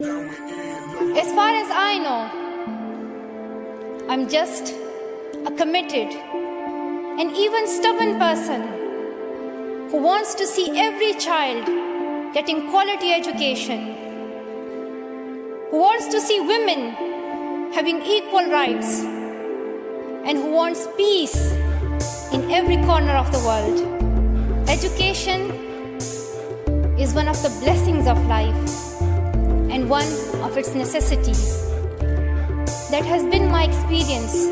As far as I know, I'm just a committed and even stubborn person who wants to see every child getting quality education, who wants to see women having equal rights, and who wants peace in every corner of the world. Education is one of the blessings of life and one of its necessities. That has been my experience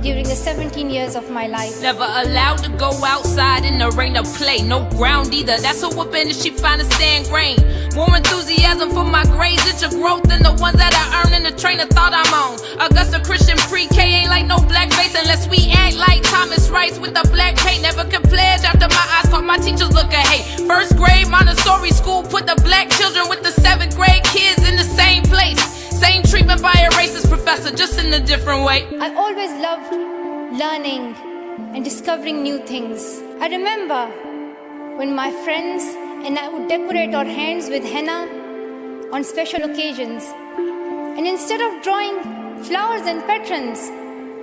during the 17 years of my life. Never allowed to go outside in the rain to play. No ground either, that's a whooping if she find a stand grain. More enthusiasm for my grades, it's a growth than the ones that I earn in the train of thought I'm on. Augusta Christian pre-K ain't like no blackface unless we act like Thomas Rice with the black paint. Never could pledge after my eyes caught my teachers look at hate. First grade Montessori school put the black children with the 7th grade kids in the same place. Same treatment by a racist professor, just in a different way. I always loved learning and discovering new things. I remember when my friends and I would decorate our hands with henna on special occasions. And instead of drawing flowers and patterns,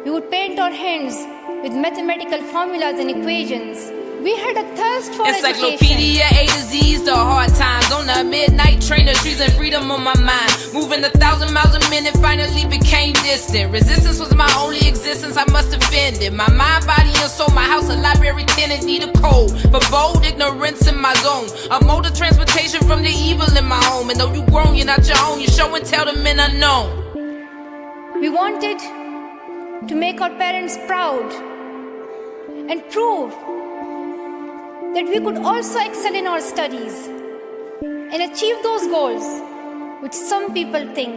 we would paint our hands with mathematical formulas and equations. We had a thirst for Encyclopedia education. A to Z's, the hard times. On the midnight train, the trees and freedom on my mind. Moving 1,000 miles a minute, finally became distant. Resistance was my only existence, I must offend it. My mind, body, and soul, my house, a library tenant, need a code. For bold ignorance in my zone. A mode of transportation from the evil in my home. And though you grown, you're not your own. You show and tell the men unknown. We wanted to make our parents proud and prove that we could also excel in our studies and achieve those goals which some people think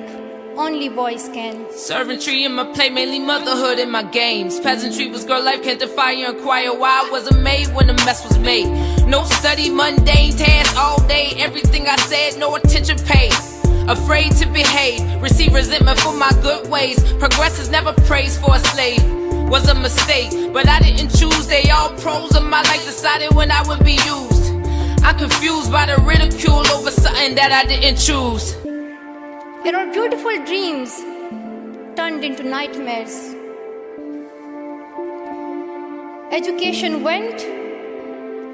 only boys can. Servantry in my play, mainly motherhood in my games. Peasantry was girl life, can't defy or inquire why I wasn't made when the mess was made. No study, mundane tasks all day. Everything I said, no attention paid. Afraid to behave, receive resentment for my good ways. Progress is never praised for a slave. Was a mistake, but I didn't choose. They all pros of my life decided when I would be used. I'm confused by the ridicule over something that I didn't choose. And our beautiful dreams turned into nightmares. Education went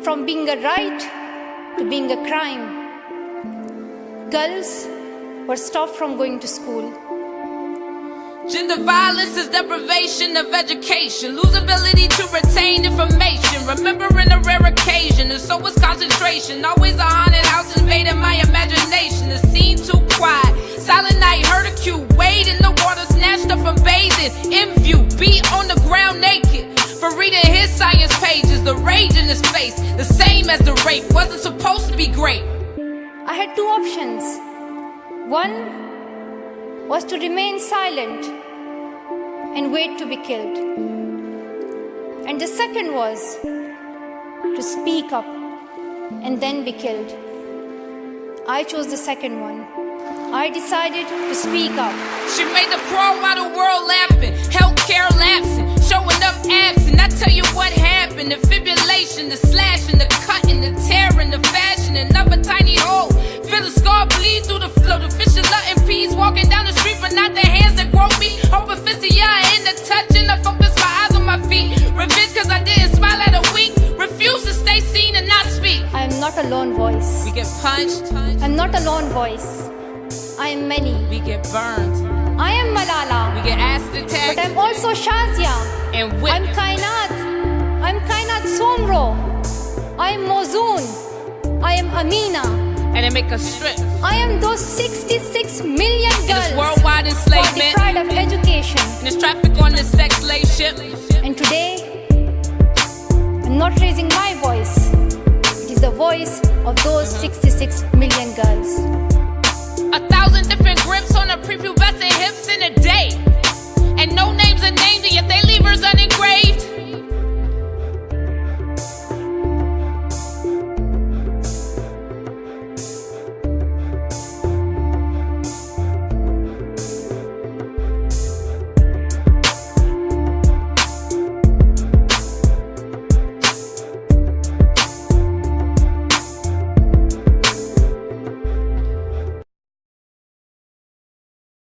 from being a right to being a crime. Girls were stopped from going to school. Gender violence is deprivation of education. Lose ability to retain information. Remembering a rare occasion, and so is concentration. Always a haunted house invading my imagination. The scene too quiet. Silent night, heard a cue. Wade in the water, snatched up from bathing. In view, beat on the ground naked. For reading his science pages, the rage in his face, the same as the rape. Wasn't supposed to be great. I had two options. One was to remain silent and wait to be killed. And the second was to speak up and then be killed. I chose the second one. I decided to speak up. She made the pro while the world laughing. Healthcare lapsing, showing up absent. I tell you what happened. The fibrillation, the slashing, the cutting, the tearing, the fashion. Another tiny hole. Feel the scar bleed through the flow. The fistula in peace. Walking down the street, but not the hands that grow me. Hope and in the touching. I focus my eyes on my feet. Revenge cause I didn't smile at a week. Refuse to stay seen and not speak. I am not a lone voice. We get punched. I'm not a lone voice. I am many. We get burned. I am Malala. We get acid attacked. But I'm also Shazia. And I'm Kainat. I'm Kainat Somro. I am Mozoon. I am Amina. And they make us strip. I am those 66 million girls. And it's worldwide enslavement. For the pride of education. And there's traffic on this sex slave ship. And today, I'm not raising my voice. It is the voice of those 66 million girls.